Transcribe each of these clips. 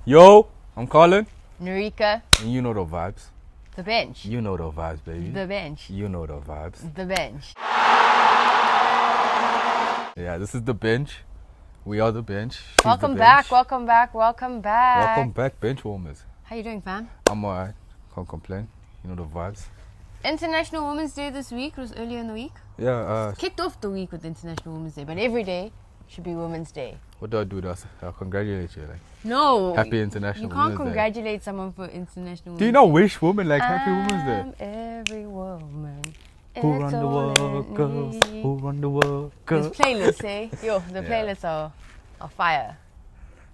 Yo, I'm Colin. Narika. And you know the vibes. The bench. You know the vibes, baby. The bench. You know the vibes. The bench. Yeah, this is the bench. We are the bench. She's Welcome the back, bench. welcome back, welcome back. Welcome back, bench warmers. How you doing, fam? I'm alright. Can't complain. You know the vibes. International Women's Day this week. It was earlier in the week. Yeah, Kicked off the week with International Women's Day, but every day should be Women's Day. what do I do? I'll congratulate you. Like, No. Happy International You can't Women's Day. congratulate someone for International Women's Do you not wish women like Happy Women's Day? I'm every woman. Who It's run the all world, in girls? me. Who run the world, This girls? playlist, eh? Yo, the Yeah. playlists are fire.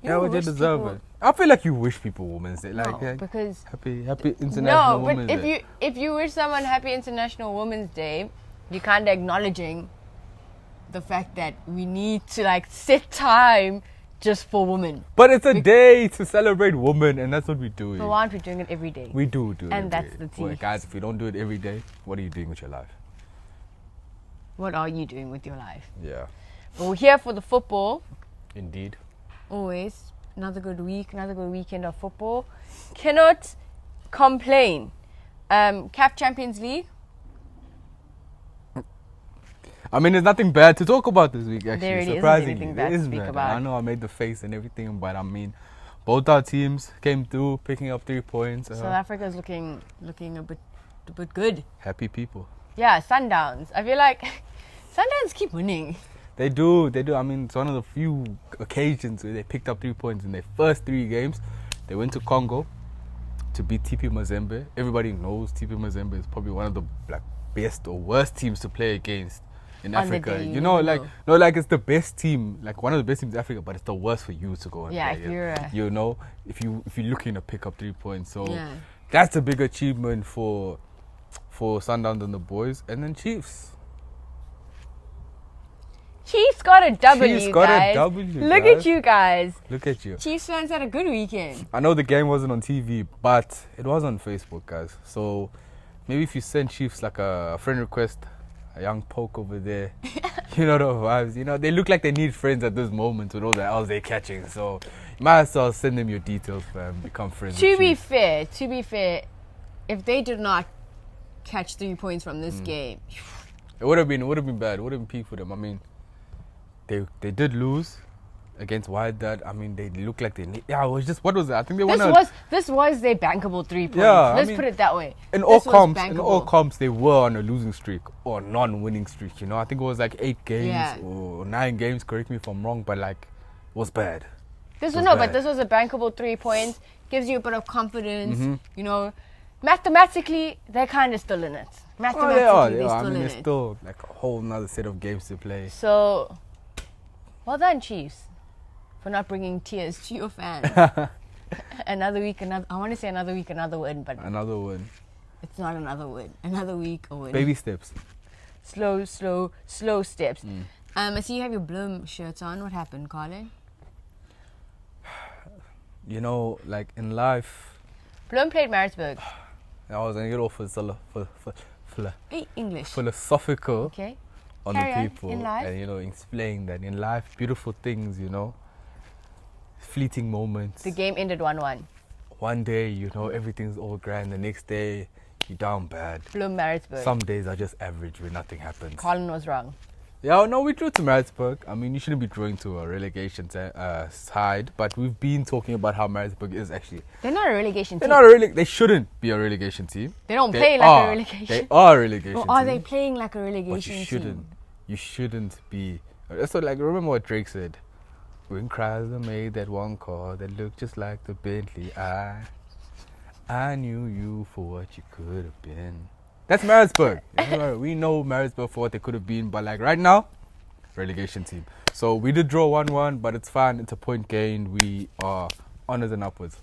Yeah, well, they deserve it. I feel like you wish people Women's Day. Like, No, yeah, because happy International no, Women's but Day. if you wish someone Happy International Women's Day, you're kind of acknowledging the fact that we need to like set time just for women. But it's a day to celebrate women, and that's what we do. So why aren't we doing it every day? We do it. And every that's day. the Well, tea. guys, if you don't do it every day, what are you doing with your life? What are you doing with your life? Yeah, But we're here for the football. indeed. Always. Another good week, another good weekend of football. Cannot complain. CAF Champions League. I mean, there's nothing bad to talk about this week, actually. There really isn't surprisingly. anything There bad to isn't, speak man. about. I know I made the face and everything, but I mean, both our teams came through, picking up 3 points. South Africa's looking a bit good. Happy people. Yeah, Sundowns. I feel like Sundowns keep winning. They do. I mean, it's one of the few occasions where they picked up 3 points in their first 3 games. They went to Congo to beat TP Mazembe. Everybody knows TP Mazembe is probably one of the best or worst teams to play against in On the Africa. day, You know, you like know. no, like it's the best team, like one of the best teams in Africa, but it's the worst for you to go and Yeah, play. if you're you know, if you're looking to pick up 3 points, so Yeah. that's a big achievement for Sundowns and the boys, and then Chiefs. Chiefs got a W, Chiefs got a guys. W, Look guys. at you guys. Look at you. Chiefs fans had a good weekend. I know the game wasn't on TV, but it was on Facebook, guys. So maybe if you send Chiefs like a friend request, a young poke over there, you know the vibes. You know, they look like they need friends at this moment with all the L's they're catching. So you might as well send them your details, fam. Become friends To with be Chiefs. fair, if they did not catch 3 points from this game, It would have been bad. It would have been peak for them. I mean, they did lose against Wydad. I mean, they look like they need. Yeah, it was just, what was it? I think they won. this was their bankable 3 points. Yeah, I Let's mean, put it that way. In all This was bankable. comps, they were on a losing streak or non-winning streak. You know, I think it was like 8 games Yeah. or 9 games. Correct me if I'm wrong, but like, it was bad. This was was bad. but this was a bankable 3 points. Gives you a bit of confidence. Mm-hmm. You know, mathematically, they're kind of still in it. Mathematically, They are. they're I still mean, in there's it. still like a whole nother set of games to play. So, well done, Chiefs, for not bringing tears to your fans. Another week, I want to say another week, another win, but Another one. it's not another win. Another week, a win. Baby steps. Slow steps. Mm. I see you have your Bloom shirt on. What happened, Colin? You know, like in life, Bloom played Maritzburg. I was gonna get all English. philosophical Okay. on Carry the on. people, In life? and you know, explain that in life, beautiful things, you know, fleeting moments. The game ended 1-1. One day, you know, everything's all grand. The next day, you're down bad. Bloom Maritzburg. Some days are just average where nothing happens. Colin was wrong. Yeah, no, we drew to Maritzburg. I mean, you shouldn't be drawing to a relegation side, but we've been talking about how Maritzburg is actually. They're not a relegation They're team. not they shouldn't be a relegation team. They don't They play like are. a relegation. They are a relegation Or are team. they playing like a But relegation you team? shouldn't. You shouldn't be. So, like, remember what Drake said? When Chrysler made that one car that looked just like the Bentley, I knew you for what you could have been. That's Maritzburg. You know, we know Maritzburg for what they could have been, but like right now, relegation team. So we did draw 1-1, but it's fine. It's a point gain. We are onwards and upwards.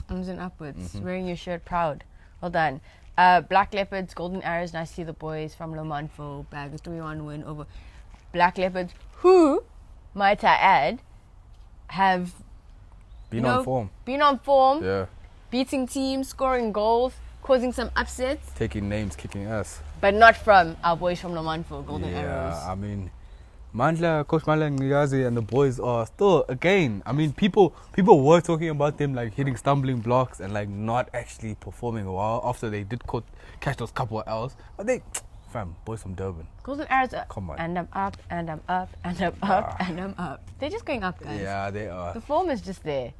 Arms and upwards. Mm-hmm. Wearing your shirt proud. Well done. Black Leopards, Golden Arrows. Nice to see the boys from Le Mans bag a 3-1 win over Black Leopards, who, might I add, have Been on form. Been on form. Yeah. Beating teams, scoring goals, causing some upsets, Taking names, kicking ass. but not from our boys from Le Mans Golden Yeah, Arrows. I mean, Coach Mandla Ngiyazi and the boys are still, again, I mean, people were talking about them like hitting stumbling blocks and like not actually performing well after they did catch those couple of L's. But they, fam, boys from Durban. Golden Arrows up. Come on. And I'm up, and I'm up, and I'm up, and I'm up. They're just going up, guys. Yeah, they are. The form is just there.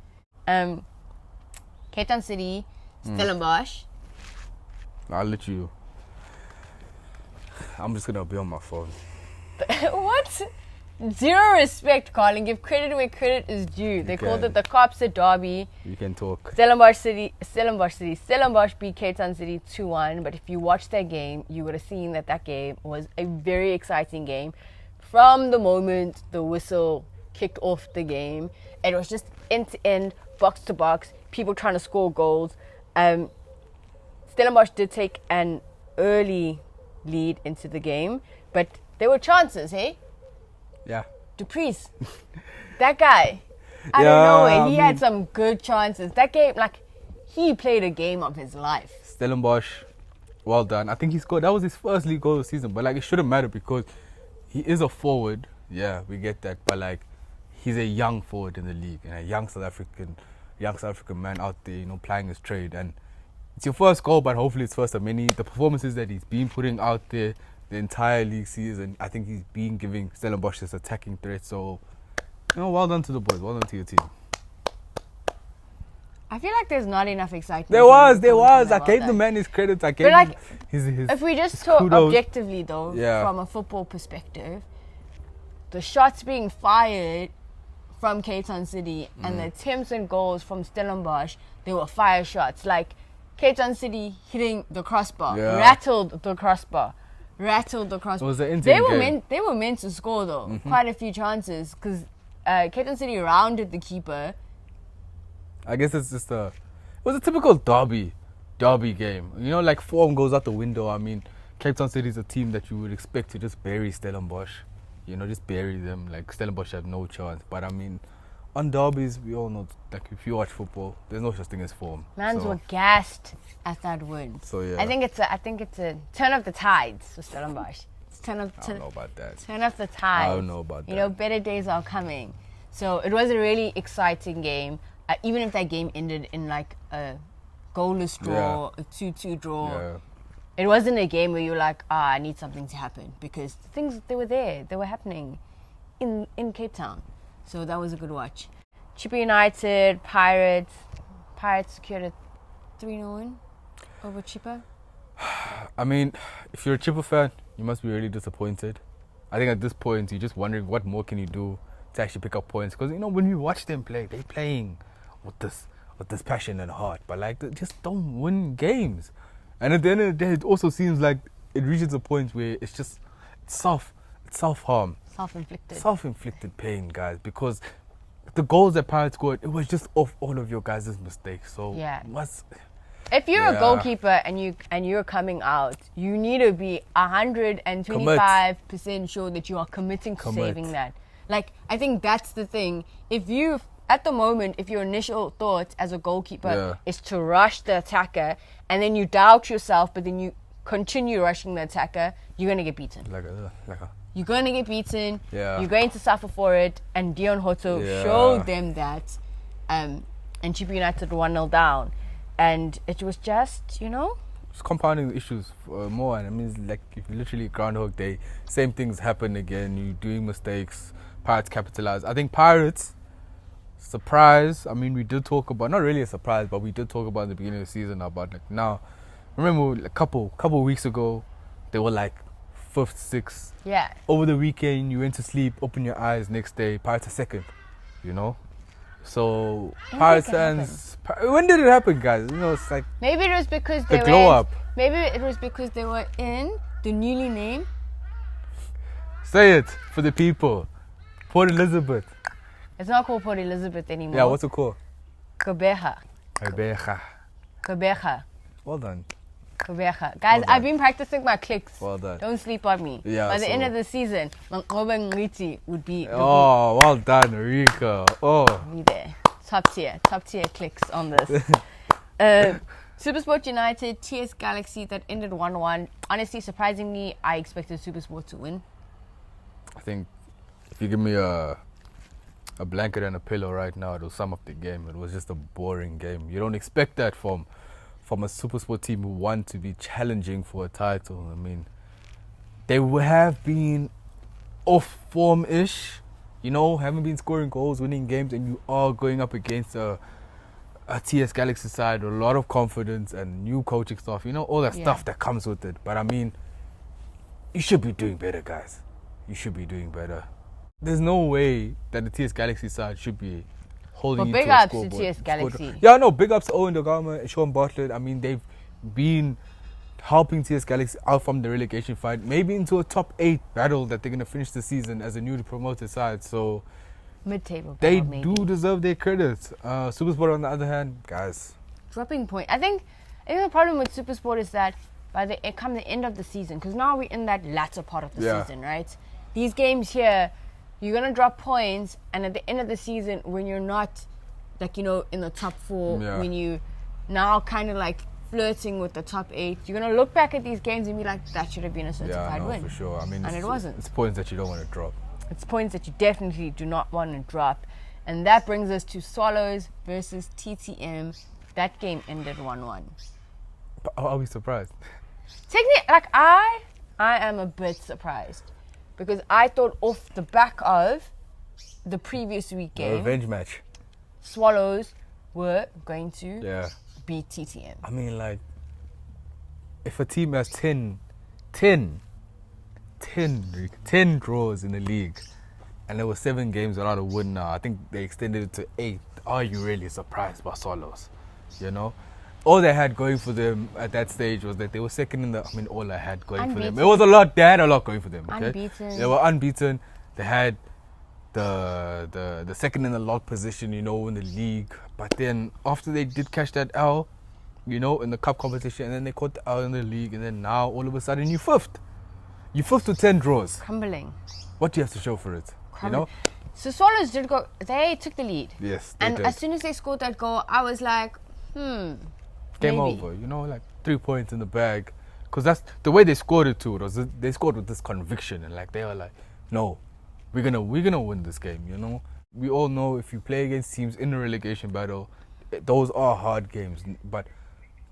Cape Town City, Stellenbosch. I'll let you. I'm just gonna be on my phone. What? Zero respect, Colin. Give credit where credit is due. They called it the Cops Derby. You can talk. Stellenbosch beat Cape Town City 2-1. But if you watched that game, you would have seen that game was a very exciting game. From the moment the whistle kicked off the game, it was just end to end, box to box, people trying to score goals. Stellenbosch did take an early lead into the game, but there were chances, hey? Yeah. Dupreez. That guy. I don't know. He had some good chances. That game, like, he played a game of his life. Stellenbosch, well done. I think he scored. That was his first league goal of the season. But, like, it shouldn't matter because he is a forward. Yeah, we get that. But, like, he's a young forward in the league. And a young South African man out there, you know, plying his trade. And it's your first goal, but hopefully it's first of many. The performances that he's been putting out there the entire league season, I think he's been giving Stellenbosch this attacking threat. So, you know, well done to the boys. Well done to your team. I feel like there's not enough excitement. There was. I gave the man his credit. I gave him his if we just talk kudos. Objectively, though, from a football perspective, the shots being fired from Cape Town City and the attempts and goals from Stellenbosch, they were fire shots. Like, Cape Town City hitting the crossbar, rattled the crossbar. It was an game. They were meant to score though, quite a few chances, because Cape Town City rounded the keeper. I guess it's just it was a typical derby game. You know, like form goes out the window. I mean, Cape Town City is a team that you would expect to just bury Stellenbosch. You know, just bury them. Like, Stellenbosch have no chance. But I mean, on derbies, we all know, like, if you watch football, there's no such thing as form. Mans were gassed at that win. So yeah, I think it's a turn of the tides for Stellenbosch. I don't know about that. Turn of the tides. I don't know about that. You know, better days are coming. So it was a really exciting game. Even if that game ended in like a goalless draw, a 2-2 draw. Yeah. It wasn't a game where you were like, I need something to happen, because things, they were there. They were happening in Cape Town. So that was a good watch. Chippa United, Pirates secured a 3-0 win over Chippa. I mean, if you're a Chippa fan, you must be really disappointed. I think at this point, you're just wondering what more can you do to actually pick up points. Because, you know, when we watch them play, they're playing with this passion and heart. But, like, they just don't win games. And at the end of the day, it also seems like it reaches a point where it's self-harm. Self-inflicted pain, guys. Because the goals that Pirates scored, it was just off all of your guys' mistakes. So, if you're a goalkeeper and you're coming out, you need to be 125% sure that you are committing to saving that. Like, I think that's the thing. If your initial thought as a goalkeeper is to rush the attacker, and then you doubt yourself, but then you continue rushing the attacker, you're going to get beaten. You're going to get beaten. Yeah. You're going to suffer for it. And Dion Hoto showed them that. And Chippa United 1-0 down. And it was just, you know, it's compounding the issues more. And I mean, it's like, if you literally Groundhog Day, same things happen again. You're doing mistakes. Pirates capitalize. I think Pirates, surprise. I mean, we did talk about, not really a surprise, but we did talk about in the beginning of the season about, like, now, remember a couple weeks ago, they were like 5th, 6th. Yeah. Over the weekend, you went to sleep, open your eyes, next day, Pirates are 2nd, you know? So, Pirates fans, when did it happen, guys? You know, it's like, maybe it was because the glow up. Maybe it was because they were in the newly named. Say it for the people. Port Elizabeth. It's not called Port Elizabeth anymore. Yeah, what's it called? Gqeberha. Well done. Gqeberha. Guys, I've been practicing my clicks. Well done. Don't sleep on me. Yeah, by the end of the season, Manqoba Ngqithi would be. Oh, well done, Rika. Oh. Be there. Top tier clicks on this. SuperSport United, TS Galaxy, that ended 1-1. Honestly, surprisingly, I expected SuperSport to win. I think you give me a blanket and a pillow right now, it'll sum up the game. It was just a boring game. You don't expect that from a SuperSport team who want to be challenging for a title. I mean, they have been off form-ish, haven't been scoring goals, winning games, and you are going up against a TS Galaxy side, a lot of confidence and new coaching staff, all that stuff that comes with it. But I mean, you should be doing better, guys. You should be doing better. There's no way that the TS Galaxy side should be holding you to a scoreboard. Big ups to TS Galaxy. Yeah, no, big ups to Owen Dagama and Sean Bartlett. I mean, they've been helping TS Galaxy out from the relegation fight, maybe into a top 8 battle that they're going to finish the season as a newly promoted side. So mid-table they battle, do deserve their credit. SuperSport, on the other hand, guys, dropping point. I think the problem with SuperSport is that come the end of the season, because now we're in that latter part of the season, right? These games here, you're going to drop points, and at the end of the season, when you're not, in the top 4, when you now kind of flirting with the top 8, you're going to look back at these games and be like, that should have been a certified win. For sure. I mean, and it wasn't. It's points that you don't want to drop. It's points that you definitely do not want to drop. And that brings us to Swallows versus TTM. That game ended 1-1. But are we surprised? Technically, I am a bit surprised. Because I thought off the back of the previous week game, revenge match, Swallows were going to beat TTM. I mean, if a team has 10 draws in the league, and there were 7 games without a win now, I think they extended it to 8. Are you really surprised by Swallows? All they had going for them at that stage was that they were second in the... I mean, all they had going for them. It was a lot. They had a lot going for them. Okay? Unbeaten. They were unbeaten. They had the second in the log position, in the league. But then after they did catch that L, in the cup competition, and then they caught the L in the league, and then now all of a sudden you're 5th. You're 5th with 10 draws. Crumbling. What do you have to show for it? So Swallows did go... They took the lead. Yes, they did. As soon as they scored that goal, I was like, Game over, 3 points in the bag. Because that's the way they scored it too. They scored with this conviction, and they were like, no, we're gonna win this game. We all know if you play against teams in the relegation battle, those are hard games. But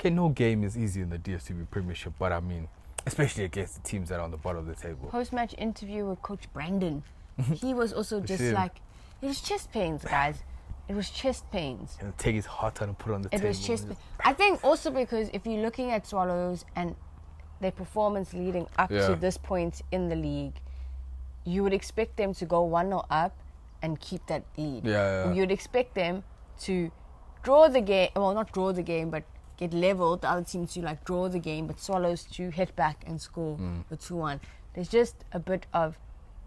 no game is easy in the DStv Premiership. But I mean, especially against the teams that are on the bottom of the table. Post-match interview with Coach Brandon, he was also just it was chest pains, guys. It was chest pains. And take his heart and put it on the table. It was chest pains. I think also because if you're looking at Swallows and their performance leading up to this point in the league, you would expect them to go 1-0 up and keep that lead. You'd expect them to draw the game, well, not draw the game, but get leveled. The other team to draw the game, but Swallows to hit back and score the 2-1. There's just a bit of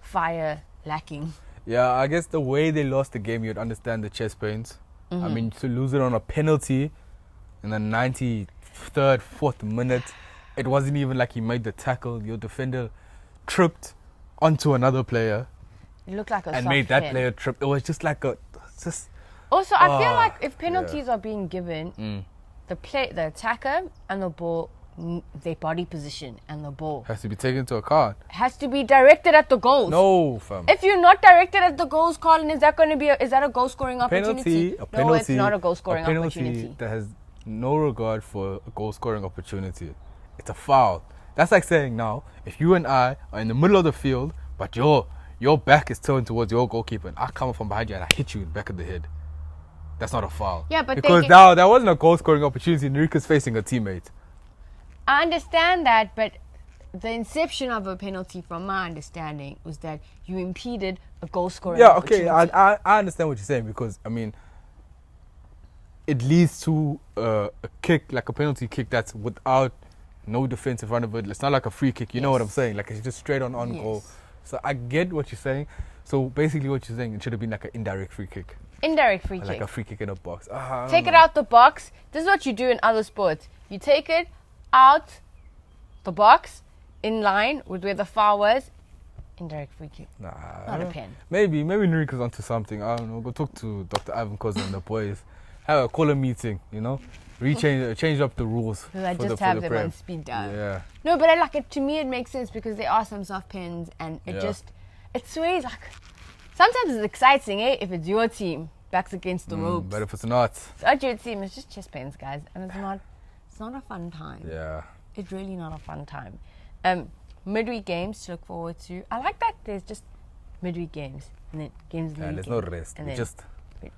fire lacking. Yeah, I guess the way they lost the game, you'd understand the chest pains. I mean, to lose it on a penalty in the 93rd, 4th minute, it wasn't even like he made the tackle. Your defender tripped onto another player. It looked like a and soft made that pen. player trip. It was just like a... Also, I feel like if penalties are being given, the attacker and the ball, their body position and the ball has to be taken into account. Has to be directed at the goals. No, fam. If you're not directed at the goals, Colin, is that a goal scoring opportunity? A penalty. No, it's not a goal scoring opportunity. A penalty that has no regard for a goal scoring opportunity. It's a foul. That's like saying now, if you and I are in the middle of the field, but your back is turned towards your goalkeeper, and I come up from behind you and I hit you in the back of the head. That's not a foul. Yeah, but because now that wasn't a goal scoring opportunity. Nrika's facing a teammate. I understand that, but the inception of a penalty, from my understanding, was that you impeded a goal-scoring opportunity. Yeah, okay, I understand what you're saying, because, I mean, it leads to a kick, like a penalty kick that's without no defense in front of it. It's not like a free kick, you know what I'm saying? Like, it's just straight on goal. So I get what you're saying. So basically what you're saying, it should have been like an indirect free kick. Indirect free kick. Like a free kick in a box. Take it out the box. This is what you do in other sports. You take it out the box in line with where the foul was. Indirect free kick. Nah. Not a pen. Maybe Nrika's onto something. I don't know. Go talk to Dr. Ivan Koza and the boys. Call a meeting, change up the rules. I just have them on speed dial. Yeah. No, but to me it makes sense because there are some soft pens and it sways Sometimes it's exciting, eh? If it's your team, backs against the ropes. But if it's not, It's not your team, it's just chest pains, guys. And it's not a fun time. yeah. It's really not a fun time. Midweek games to look forward to. I like that there's just midweek games. And then games in the And there's weekend. no rest. And We then just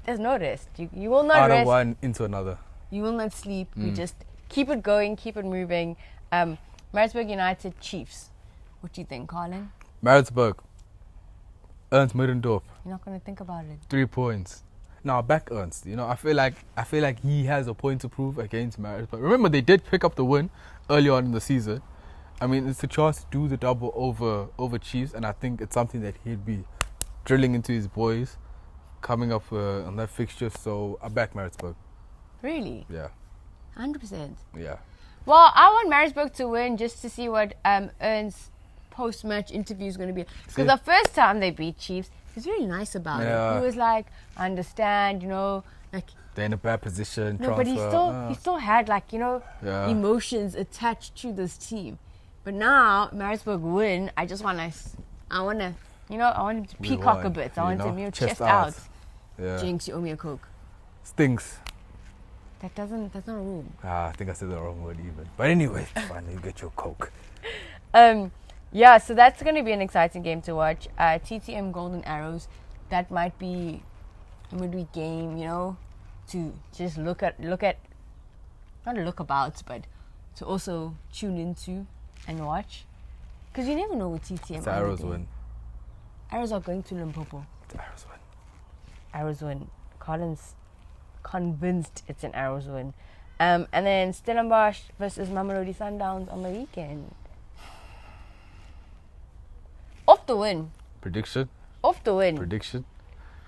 there's no rest. You will not out rest. of one into another. You will not sleep. We just keep it going, keep it moving. Maritzburg United Chiefs. What do you think, Colin? Maritzburg. Ernst Middendorf. You're not going to think about it. 3 points. Now back Ernst. You know, I feel like he has a point to prove against Maritzburg. Remember, they did pick up the win early on in the season. I mean, it's a chance to do the double over Chiefs, and I think it's something that he'd be drilling into his boys coming up on that fixture. So I back Maritzburg. Really? Yeah. 100%. Yeah. Well, I want Maritzburg to win just to see what Ernst's post-match interview is going to be. Because the first time they beat Chiefs, he was really nice about it. He was like, I understand, you know, like... They're in a bad position. No, but he still had, like, you know, emotions attached to this team. But now, Maritzburg win, I want him to peacock a bit. I want him, you know, chest out. Yeah. Jinx, you owe me a Coke. Stinks. That's not a rule. I think I said the wrong word even. But anyway, it's fine. You get your Coke. Yeah, so that's going to be an exciting game to watch. TTM Golden Arrows, that might be a midweek game, you know, to just look at, not look about, but to also tune into and watch. Because you never know with TTM. It's Arrows win. Arrows are going to Limpopo. It's Arrows win. Arrows win. Colin's convinced it's an Arrows win. And then Stellenbosch versus Mamelodi Sundowns on the weekend. Off the win. Prediction? Off the win. Prediction?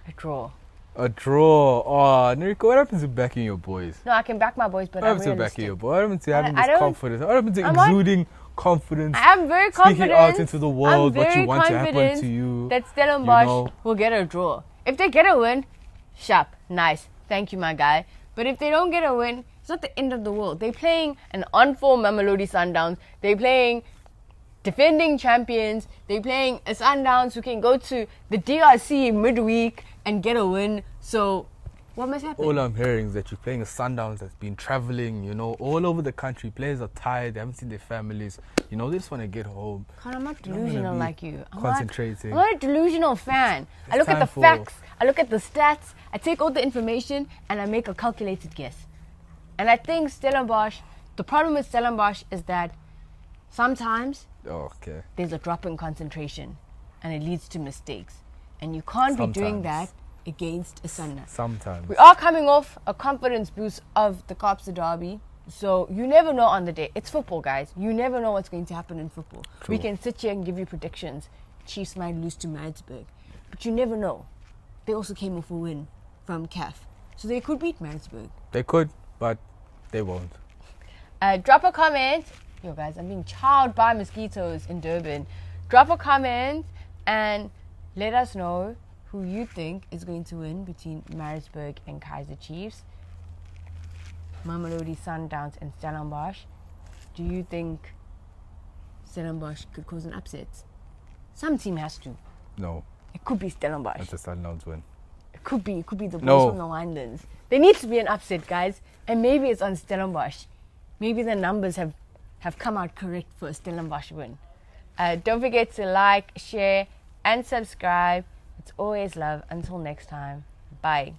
A draw. A draw. Oh, Neriko, what happens to backing your boys? No, I can back my boys, but What I'm happens to backing realistic. your boys? What happens to having I this don't- confidence? What happens to I'm not- exuding confidence? I am very confident. Speaking out into the world I'm what you very want to happen confident to you. that Stellenbosch you know. will get a draw. If they get a win, sharp, nice. Thank you, my guy. But if they don't get a win, it's not the end of the world. They're playing an on-form Mamelodi Sundowns. They're playing defending champions. They're playing a Sundowns who can go to the DRC midweek and get a win. So, what must happen? All I'm hearing is that you're playing a Sundowns that's been traveling, you know, all over the country. Players are tired. They haven't seen their families. You know, they just want to get home. God, I'm not Not gonna delusional be like you. concentrating. I'm not a delusional fan. I It's look at the time for- facts. I look at the stats. I take all the information and I make a calculated guess. And I think Stellenbosch, the problem with Stellenbosch is that sometimes Oh, okay. there's a drop in concentration and it leads to mistakes. And you can't be doing that Sometimes. against a Sundowns. Sometimes. We are coming off a confidence boost of the Kaapse Derby. So you never know on the day. It's football, guys. You never know what's going to happen in football. True. We can sit here and give you predictions. Chiefs might lose to Maritzburg. But you never know. They also came off a win from CAF. So they could beat Maritzburg. They could, but they won't. Drop a comment. Yo, guys, I'm being chowed by mosquitoes in Durban. Drop a comment and let us know who you think is going to win between Maritzburg and Kaizer Chiefs. Mamelodi Sundowns and Stellenbosch. Do you think Stellenbosch could cause an upset? Some team has to. No, It could be Stellenbosch. that's a Sundowns win. It could be the boys No. from the Winelands. There needs to be an upset, guys. And maybe it's on Stellenbosch. Maybe the numbers have come out correct for a Stellenbosch win. Don't forget to like, share, and subscribe. It's always love. Until next time. Bye.